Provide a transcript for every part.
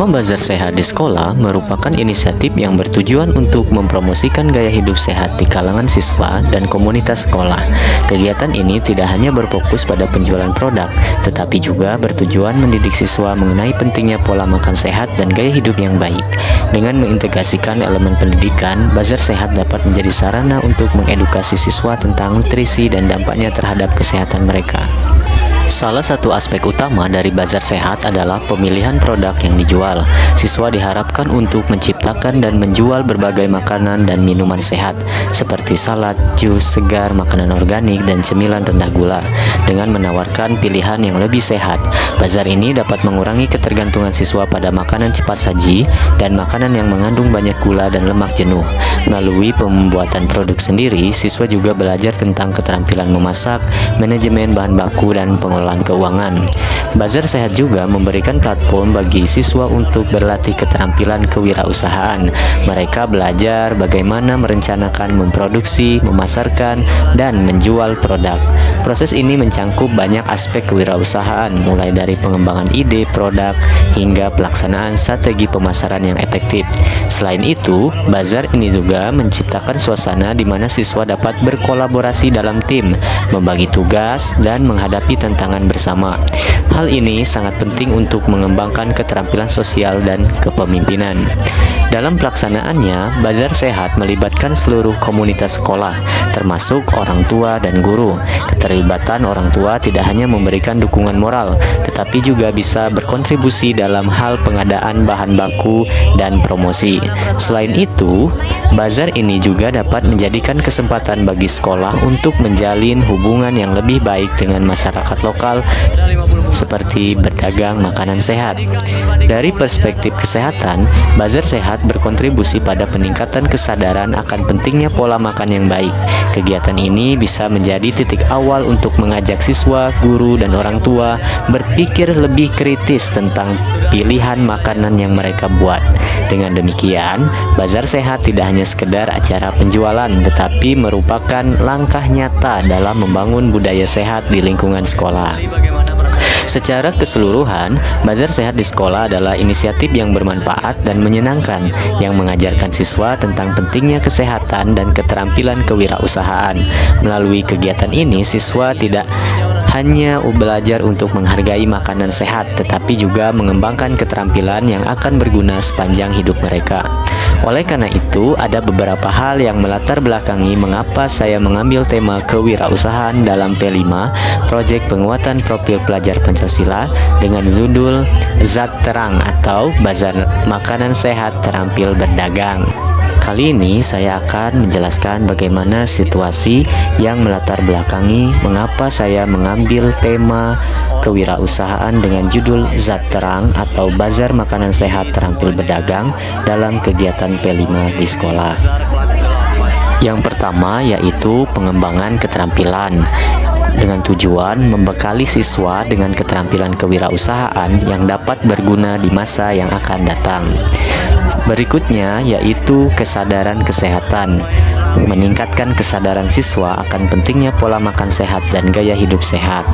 Nama Bazar Sehat di Sekolah merupakan inisiatif yang bertujuan untuk mempromosikan gaya hidup sehat di kalangan siswa dan komunitas sekolah. Kegiatan ini tidak hanya berfokus pada penjualan produk, tetapi juga bertujuan mendidik siswa mengenai pentingnya pola makan sehat dan gaya hidup yang baik. Dengan mengintegrasikan elemen pendidikan, Bazar Sehat dapat menjadi sarana untuk mengedukasi siswa tentang nutrisi dan dampaknya terhadap kesehatan mereka. Salah satu aspek utama dari Bazar Sehat adalah pemilihan produk yang dijual. Siswa diharapkan untuk menciptakan dan menjual berbagai makanan dan minuman sehat, seperti salad, jus segar, makanan organik, dan cemilan rendah gula. Dengan menawarkan pilihan yang lebih sehat, bazar ini dapat mengurangi ketergantungan siswa pada makanan cepat saji dan makanan yang mengandung banyak gula dan lemak jenuh. Melalui pembuatan produk sendiri, siswa juga belajar tentang keterampilan memasak, manajemen bahan baku, dan pengelolaan keuangan. Bazar Sehat juga memberikan platform bagi siswa untuk berlatih keterampilan kewirausahaan. Mereka belajar bagaimana merencanakan, memproduksi, memasarkan, dan menjual produk. Proses ini mencangkup banyak aspek kewirausahaan, mulai dari pengembangan ide produk hingga pelaksanaan strategi pemasaran yang efektif. Selain itu, bazar ini juga menciptakan suasana di mana siswa dapat berkolaborasi dalam tim, membagi tugas, dan menghadapi tantangan bersama. Hal ini sangat penting untuk mengembangkan keterampilan sosial dan kepemimpinan. Dalam pelaksanaannya, Bazar Sehat melibatkan seluruh komunitas sekolah, termasuk orang tua dan guru. Keterlibatan orang tua tidak hanya memberikan dukungan moral, tetapi juga bisa berkontribusi dalam hal pengadaan bahan baku dan promosi. Selain itu, bazar ini juga dapat menjadikan kesempatan bagi sekolah untuk menjalin hubungan yang lebih baik dengan masyarakat lokal, seperti berdagang makanan sehat. Dari perspektif kesehatan, Bazar Sehat berkontribusi pada peningkatan kesadaran akan pentingnya pola makan yang baik. Kegiatan ini bisa menjadi titik awal untuk mengajak siswa, guru, dan orang tua berpikir lebih kritis tentang pilihan makanan yang mereka buat. Dengan demikian, Bazar Sehat tidak hanya sekedar acara penjualan, tetapi merupakan langkah nyata dalam membangun budaya sehat di lingkungan sekolah. Secara keseluruhan, Bazar Sehat di sekolah adalah inisiatif yang bermanfaat dan menyenangkan, yang mengajarkan siswa tentang pentingnya kesehatan dan keterampilan kewirausahaan. Melalui kegiatan ini, siswa tidak hanya belajar untuk menghargai makanan sehat, tetapi juga mengembangkan keterampilan yang akan berguna sepanjang hidup mereka. Oleh karena itu, ada beberapa hal yang melatar belakangi mengapa saya mengambil tema kewirausahaan dalam P5, Proyek Penguatan Profil Pelajar Pancasila, dengan judul Zat Terang atau Bazar Makanan Sehat Terampil Berdagang. Kali ini saya akan menjelaskan bagaimana situasi yang melatar belakangi mengapa saya mengambil tema kewirausahaan dengan judul Zat Terang atau Bazar Makanan Sehat Terampil Berdagang dalam kegiatan P5 di sekolah. Yang pertama yaitu pengembangan keterampilan, dengan tujuan membekali siswa dengan keterampilan kewirausahaan yang dapat berguna di masa yang akan datang. Berikutnya yaitu kesadaran kesehatan, meningkatkan kesadaran siswa akan pentingnya pola makan sehat dan gaya hidup sehat.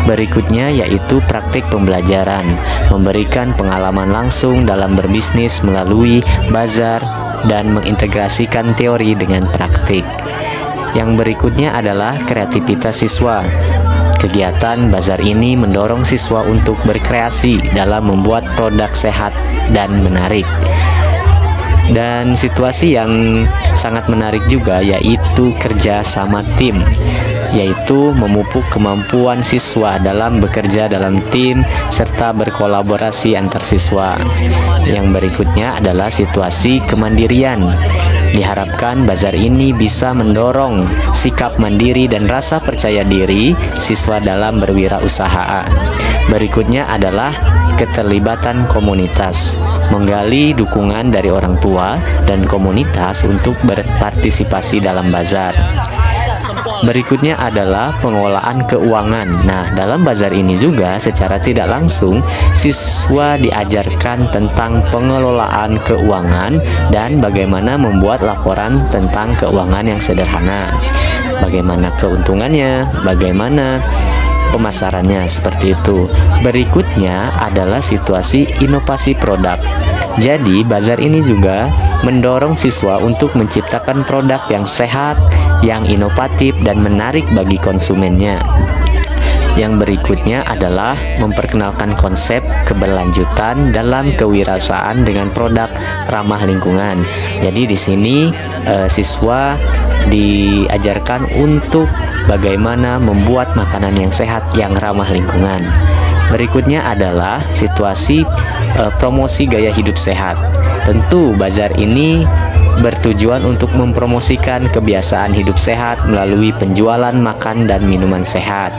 Berikutnya yaitu praktik pembelajaran, memberikan pengalaman langsung dalam berbisnis melalui bazar dan mengintegrasikan teori dengan praktik. Yang berikutnya adalah kreativitas siswa. Kegiatan bazar ini mendorong siswa untuk berkreasi dalam membuat produk sehat dan menarik. Dan situasi yang sangat menarik juga yaitu kerja sama tim, yaitu memupuk kemampuan siswa dalam bekerja dalam tim serta berkolaborasi antar siswa. Yang berikutnya adalah situasi kemandirian. Diharapkan bazar ini bisa mendorong sikap mandiri dan rasa percaya diri siswa dalam berwirausaha. Berikutnya adalah keterlibatan komunitas, menggali dukungan dari orang tua dan komunitas untuk berpartisipasi dalam bazar. Berikutnya adalah pengelolaan keuangan. Nah, dalam bazar ini juga secara tidak langsung siswa diajarkan tentang pengelolaan keuangan dan bagaimana membuat laporan tentang keuangan yang sederhana. Bagaimana keuntungannya, bagaimana pemasarannya, seperti itu. Berikutnya adalah situasi inovasi produk. Jadi, bazar ini juga mendorong siswa untuk menciptakan produk yang sehat, yang inovatif, dan menarik bagi konsumennya. Yang berikutnya adalah memperkenalkan konsep keberlanjutan dalam kewirausahaan dengan produk ramah lingkungan. Jadi di sini siswa diajarkan untuk bagaimana membuat makanan yang sehat yang ramah lingkungan. Berikutnya adalah situasi promosi gaya hidup sehat. Tentu bazar ini bertujuan untuk mempromosikan kebiasaan hidup sehat melalui penjualan makan dan minuman sehat.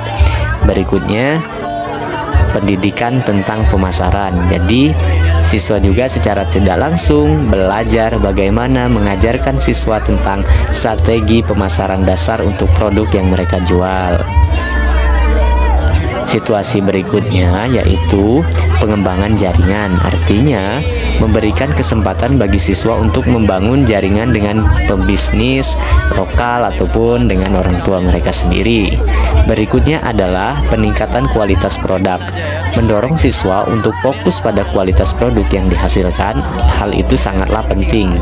Berikutnya, pendidikan tentang pemasaran. Jadi, siswa juga secara tidak langsung belajar bagaimana mengajarkan siswa tentang strategi pemasaran dasar untuk produk yang mereka jual. Situasi berikutnya yaitu pengembangan jaringan, artinya memberikan kesempatan bagi siswa untuk membangun jaringan dengan pebisnis lokal ataupun dengan orang tua mereka sendiri. Berikutnya adalah peningkatan kualitas produk, mendorong siswa untuk fokus pada kualitas produk yang dihasilkan. Hal itu sangatlah penting.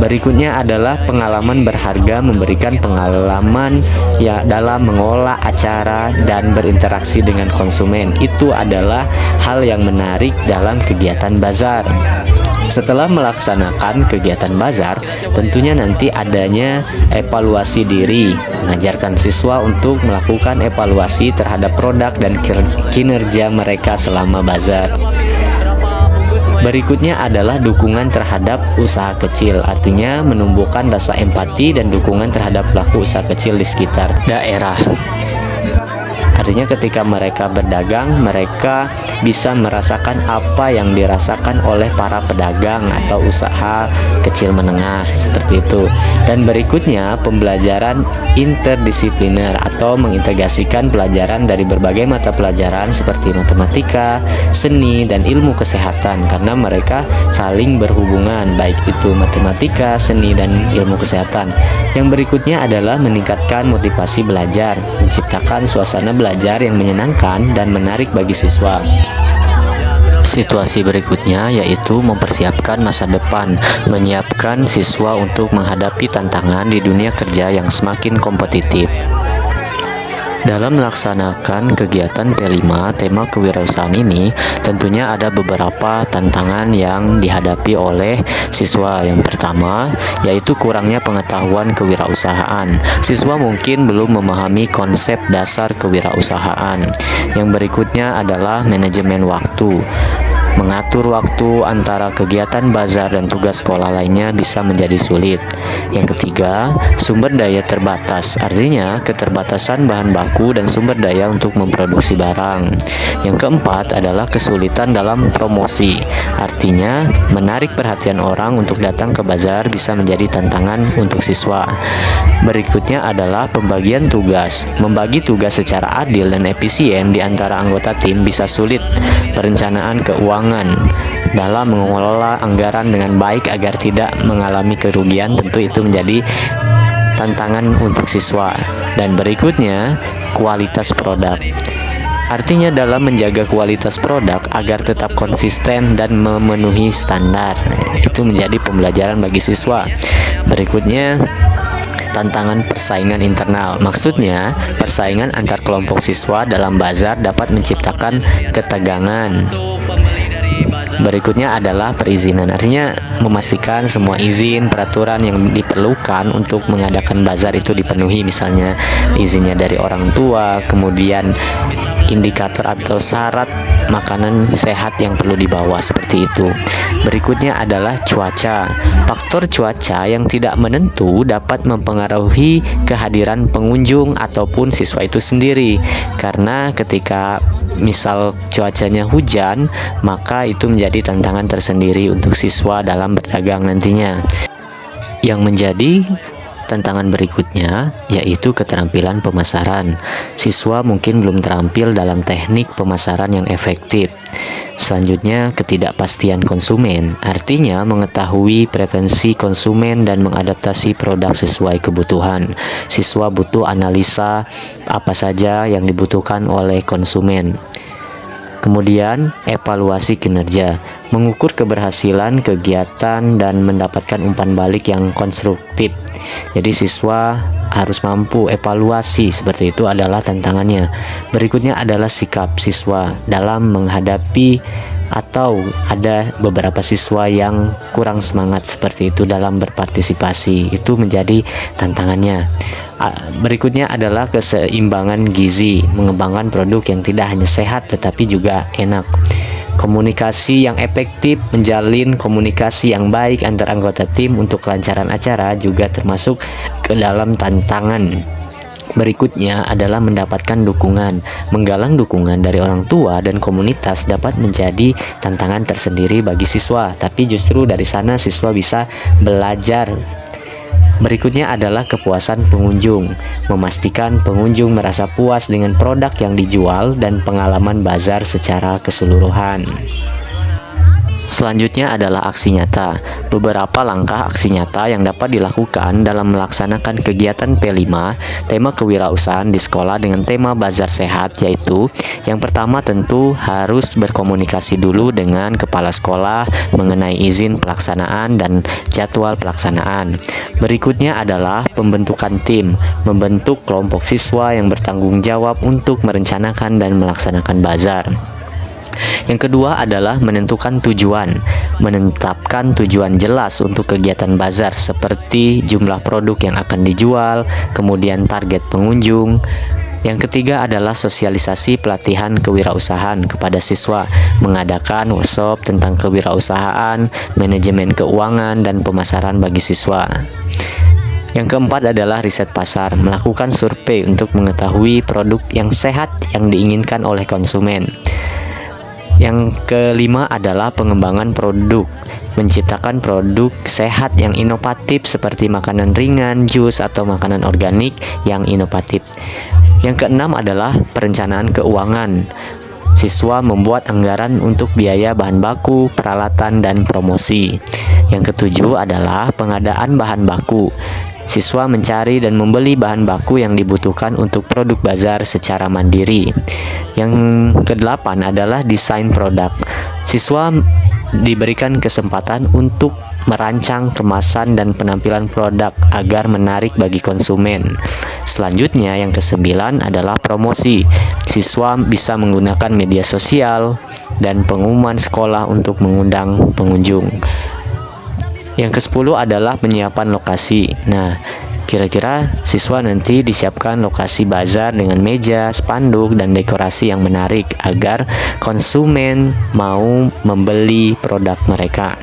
Berikutnya adalah pengalaman berharga, memberikan pengalaman ya dalam mengolah acara dan berinteraksi dengan konsumen. Itu adalah hal yang menarik dalam kegiatan bazar. Setelah melaksanakan kegiatan bazar, tentunya nanti adanya evaluasi diri, mengajarkan siswa untuk melakukan evaluasi terhadap produk dan kinerja mereka selama bazar. Berikutnya adalah dukungan terhadap usaha kecil, artinya menumbuhkan rasa empati dan dukungan terhadap pelaku usaha kecil di sekitar daerah. Artinya ketika mereka berdagang, mereka bisa merasakan apa yang dirasakan oleh para pedagang atau usaha kecil menengah, seperti itu. Dan berikutnya pembelajaran interdisipliner atau mengintegrasikan pelajaran dari berbagai mata pelajaran seperti matematika, seni, dan ilmu kesehatan, karena mereka saling berhubungan, baik itu matematika, seni, dan ilmu kesehatan. Yang berikutnya adalah meningkatkan motivasi belajar, menciptakan suasana belajar yang menyenangkan dan menarik bagi siswa. Situasi berikutnya yaitu mempersiapkan masa depan, menyiapkan siswa untuk menghadapi tantangan di dunia kerja yang semakin kompetitif. Dalam melaksanakan kegiatan P5 tema kewirausahaan ini, tentunya ada beberapa tantangan yang dihadapi oleh siswa. Yang pertama, yaitu kurangnya pengetahuan kewirausahaan. Siswa mungkin belum memahami konsep dasar kewirausahaan. Yang berikutnya adalah manajemen waktu. Mengatur waktu antara kegiatan bazar dan tugas sekolah lainnya bisa menjadi sulit. Yang ketiga, sumber daya terbatas, artinya keterbatasan bahan baku dan sumber daya untuk memproduksi barang. Yang keempat adalah kesulitan dalam promosi, artinya menarik perhatian orang untuk datang ke bazar bisa menjadi tantangan untuk siswa. Berikutnya adalah pembagian tugas. Membagi tugas secara adil dan efisien di antara anggota tim bisa sulit. Perencanaan keuangan dalam mengelola anggaran dengan baik agar tidak mengalami kerugian, tentu itu menjadi tantangan untuk siswa. Dan berikutnya, kualitas produk. Artinya dalam menjaga kualitas produk agar tetap konsisten dan memenuhi standar. Itu menjadi pembelajaran bagi siswa. Berikutnya, tantangan persaingan internal. Maksudnya, persaingan antar kelompok siswa dalam bazar dapat menciptakan ketegangan. Berikutnya adalah perizinan, artinya memastikan semua izin, peraturan yang diperlukan untuk mengadakan bazar itu dipenuhi, misalnya izinnya dari orang tua, kemudian indikator atau syarat makanan sehat yang perlu dibawa, seperti itu. Berikutnya adalah cuaca. Faktor cuaca yang tidak menentu dapat mempengaruhi kehadiran pengunjung ataupun siswa itu sendiri, karena ketika misal cuacanya hujan, maka itu menjadi tantangan tersendiri untuk siswa dalam berdagang nantinya. Yang menjadi Tantangan berikutnya yaitu keterampilan pemasaran. Siswa mungkin belum terampil dalam teknik pemasaran yang efektif. Selanjutnya, ketidakpastian konsumen, artinya mengetahui preferensi konsumen dan mengadaptasi produk sesuai kebutuhan. Siswa butuh analisa apa saja yang dibutuhkan oleh konsumen. Kemudian, evaluasi kinerja, mengukur keberhasilan kegiatan dan mendapatkan umpan balik yang konstruktif. Jadi siswa harus mampu evaluasi, seperti itu adalah tantangannya. Berikutnya adalah sikap siswa dalam menghadapi atau ada beberapa siswa yang kurang semangat seperti itu dalam berpartisipasi. Itu menjadi tantangannya. Berikutnya adalah keseimbangan gizi, mengembangkan produk yang tidak hanya sehat tetapi juga enak. Komunikasi yang efektif, menjalin komunikasi yang baik antar anggota tim untuk kelancaran acara juga termasuk ke dalam tantangan. Berikutnya adalah mendapatkan dukungan. Menggalang dukungan dari orang tua dan komunitas dapat menjadi tantangan tersendiri bagi siswa, tapi justru dari sana siswa bisa belajar. Berikutnya adalah kepuasan pengunjung, memastikan pengunjung merasa puas dengan produk yang dijual dan pengalaman bazar secara keseluruhan. Selanjutnya adalah aksi nyata. Beberapa langkah aksi nyata yang dapat dilakukan dalam melaksanakan kegiatan P5, tema kewirausahaan di sekolah dengan tema Bazar Sehat, yaitu yang pertama tentu harus berkomunikasi dulu dengan kepala sekolah mengenai izin pelaksanaan dan jadwal pelaksanaan. Berikutnya adalah pembentukan tim, membentuk kelompok siswa yang bertanggung jawab untuk merencanakan dan melaksanakan bazar. Yang kedua adalah menentukan tujuan, menetapkan tujuan jelas untuk kegiatan bazar seperti jumlah produk yang akan dijual, kemudian target pengunjung. Yang ketiga adalah sosialisasi pelatihan kewirausahaan kepada siswa, mengadakan workshop tentang kewirausahaan, manajemen keuangan, dan pemasaran bagi siswa. Yang keempat adalah riset pasar, melakukan survei untuk mengetahui produk yang sehat yang diinginkan oleh konsumen. Yang kelima adalah pengembangan produk, menciptakan produk sehat yang inovatif seperti makanan ringan, jus, atau makanan organik yang inovatif. Yang keenam adalah perencanaan keuangan. Siswa membuat anggaran untuk biaya bahan baku, peralatan, dan promosi. Yang ketujuh adalah pengadaan bahan baku. Siswa mencari dan membeli bahan baku yang dibutuhkan untuk produk bazar secara mandiri. Yang kedelapan adalah desain produk. Siswa diberikan kesempatan untuk merancang kemasan dan penampilan produk agar menarik bagi konsumen. Selanjutnya, yang kesembilan adalah promosi. Siswa bisa menggunakan media sosial dan pengumuman sekolah untuk mengundang pengunjung. Yang ke-10 adalah penyiapan lokasi. Nah, kira-kira siswa nanti disiapkan lokasi bazar dengan meja, spanduk, dan dekorasi yang menarik agar konsumen mau membeli produk mereka.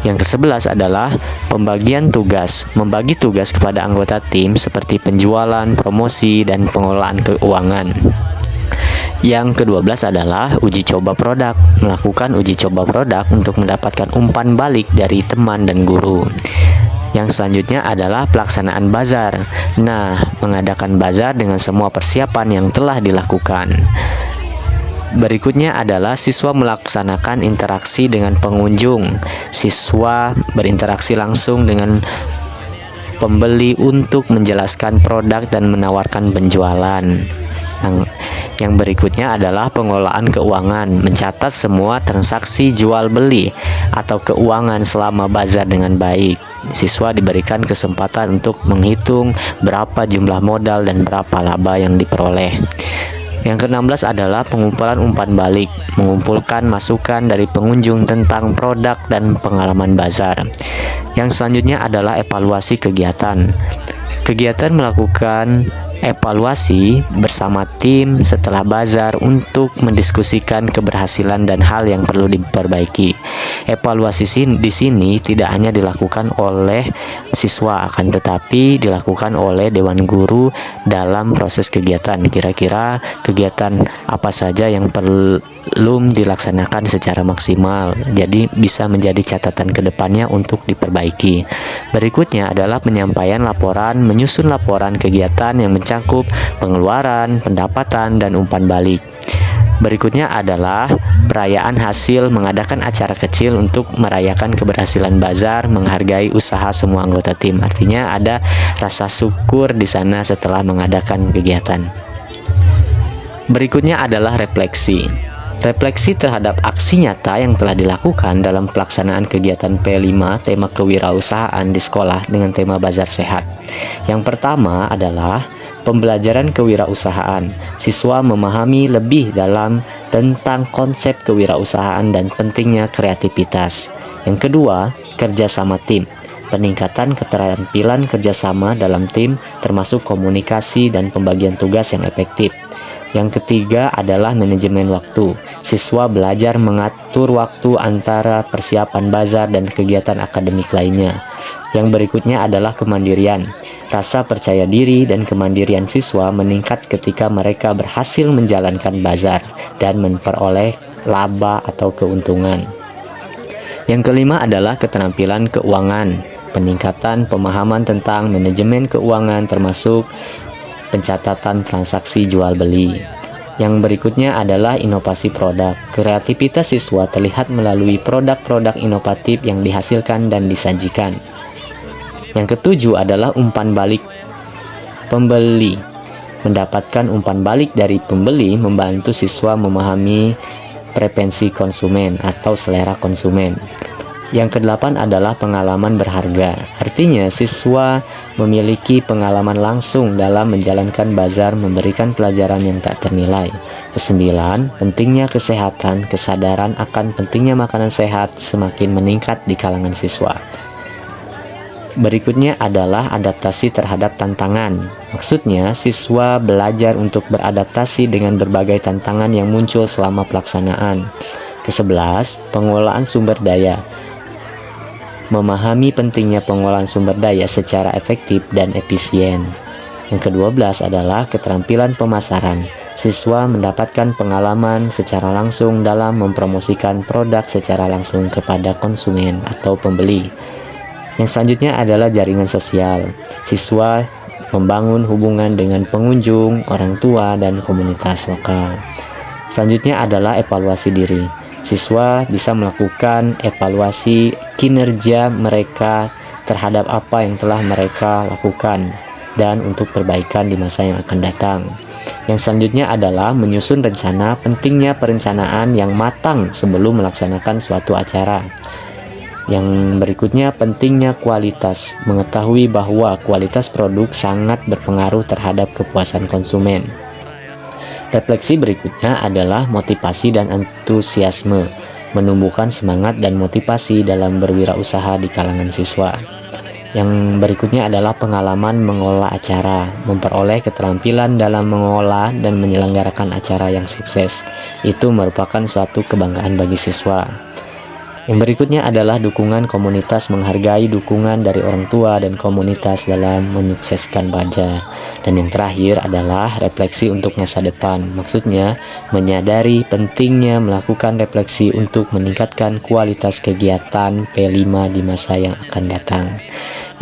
Yang ke-11 adalah pembagian tugas. Membagi tugas kepada anggota tim seperti penjualan, promosi, dan pengelolaan keuangan. Yang ke-12 adalah uji coba produk. Melakukan uji coba produk untuk mendapatkan umpan balik dari teman dan guru. Yang selanjutnya adalah pelaksanaan bazar. Nah, mengadakan bazar dengan semua persiapan yang telah dilakukan. Berikutnya adalah siswa melaksanakan interaksi dengan pengunjung. Siswa berinteraksi langsung dengan pembeli untuk menjelaskan produk dan menawarkan penjualan. Yang berikutnya adalah pengelolaan keuangan, mencatat semua transaksi jual beli atau keuangan selama bazar dengan baik. Siswa diberikan kesempatan untuk menghitung berapa jumlah modal dan berapa laba yang diperoleh. Yang ke-16 adalah pengumpulan umpan balik, mengumpulkan masukan dari pengunjung tentang produk dan pengalaman bazar. Yang selanjutnya adalah evaluasi kegiatan. Kegiatan melakukan Evaluasi bersama tim setelah bazar untuk mendiskusikan keberhasilan dan hal yang perlu diperbaiki. Evaluasi di sini tidak hanya dilakukan oleh siswa, akan tetapi dilakukan oleh dewan guru dalam proses kegiatan. Kira-kira kegiatan apa saja yang belum dilaksanakan secara maksimal, jadi bisa menjadi catatan ke depannya untuk diperbaiki. Berikutnya adalah penyampaian laporan, menyusun laporan kegiatan yang mencakup pengeluaran, pendapatan, dan umpan balik. Berikutnya adalah perayaan hasil, mengadakan acara kecil untuk merayakan keberhasilan bazar, menghargai usaha semua anggota tim. Artinya ada rasa syukur di sana setelah mengadakan kegiatan. Berikutnya adalah refleksi. Refleksi terhadap aksi nyata yang telah dilakukan dalam pelaksanaan kegiatan P5 tema kewirausahaan di sekolah dengan tema Bazar Sehat. Yang pertama adalah pembelajaran kewirausahaan. Siswa memahami lebih dalam tentang konsep kewirausahaan dan pentingnya kreativitas. Yang kedua, kerjasama tim. Peningkatan keterampilan kerjasama dalam tim termasuk komunikasi dan pembagian tugas yang efektif. Yang ketiga adalah manajemen waktu. Siswa belajar mengatur waktu antara persiapan bazar dan kegiatan akademik lainnya. Yang berikutnya adalah kemandirian. Rasa percaya diri dan kemandirian siswa meningkat ketika mereka berhasil menjalankan bazar dan memperoleh laba atau keuntungan. Yang kelima adalah keterampilan keuangan. Peningkatan pemahaman tentang manajemen keuangan termasuk pencatatan transaksi jual beli. Yang berikutnya adalah inovasi produk. Kreativitas siswa terlihat melalui produk-produk inovatif yang dihasilkan dan disajikan. Yang ketujuh adalah umpan balik pembeli. Mendapatkan umpan balik dari pembeli membantu siswa memahami preferensi konsumen atau selera konsumen. Yang kedelapan adalah pengalaman berharga. Artinya siswa memiliki pengalaman langsung dalam menjalankan bazar, memberikan pelajaran yang tak ternilai. Kesembilan, pentingnya kesehatan. Kesadaran akan pentingnya makanan sehat semakin meningkat di kalangan siswa. Berikutnya adalah adaptasi terhadap tantangan. Maksudnya, siswa belajar untuk beradaptasi dengan berbagai tantangan yang muncul selama pelaksanaan. Kesebelas, pengelolaan sumber daya. Memahami pentingnya pengolahan sumber daya secara efektif dan efisien. Yang ke-12 adalah keterampilan pemasaran. Siswa mendapatkan pengalaman secara langsung dalam mempromosikan produk secara langsung kepada konsumen atau pembeli. Yang selanjutnya adalah jaringan sosial. Siswa membangun hubungan dengan pengunjung, orang tua, dan komunitas lokal. Selanjutnya adalah evaluasi diri. Siswa bisa melakukan evaluasi kinerja mereka terhadap apa yang telah mereka lakukan dan untuk perbaikan di masa yang akan datang. Yang selanjutnya adalah menyusun rencana. Pentingnya perencanaan yang matang sebelum melaksanakan suatu acara. Yang berikutnya pentingnya kualitas. Mengetahui bahwa kualitas produk sangat berpengaruh terhadap kepuasan konsumen. Refleksi berikutnya adalah motivasi dan antusiasme, menumbuhkan semangat dan motivasi dalam berwirausaha di kalangan siswa. Yang berikutnya adalah pengalaman mengolah acara, memperoleh keterampilan dalam mengolah dan menyelenggarakan acara yang sukses. Itu merupakan suatu kebanggaan bagi siswa. Yang berikutnya adalah dukungan komunitas, menghargai dukungan dari orang tua dan komunitas dalam menyukseskan bazar. Dan yang terakhir adalah refleksi untuk masa depan. Maksudnya, menyadari pentingnya melakukan refleksi untuk meningkatkan kualitas kegiatan P5 di masa yang akan datang.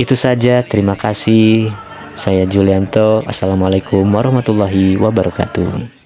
Itu saja, terima kasih. Saya Julianto. Assalamualaikum warahmatullahi wabarakatuh.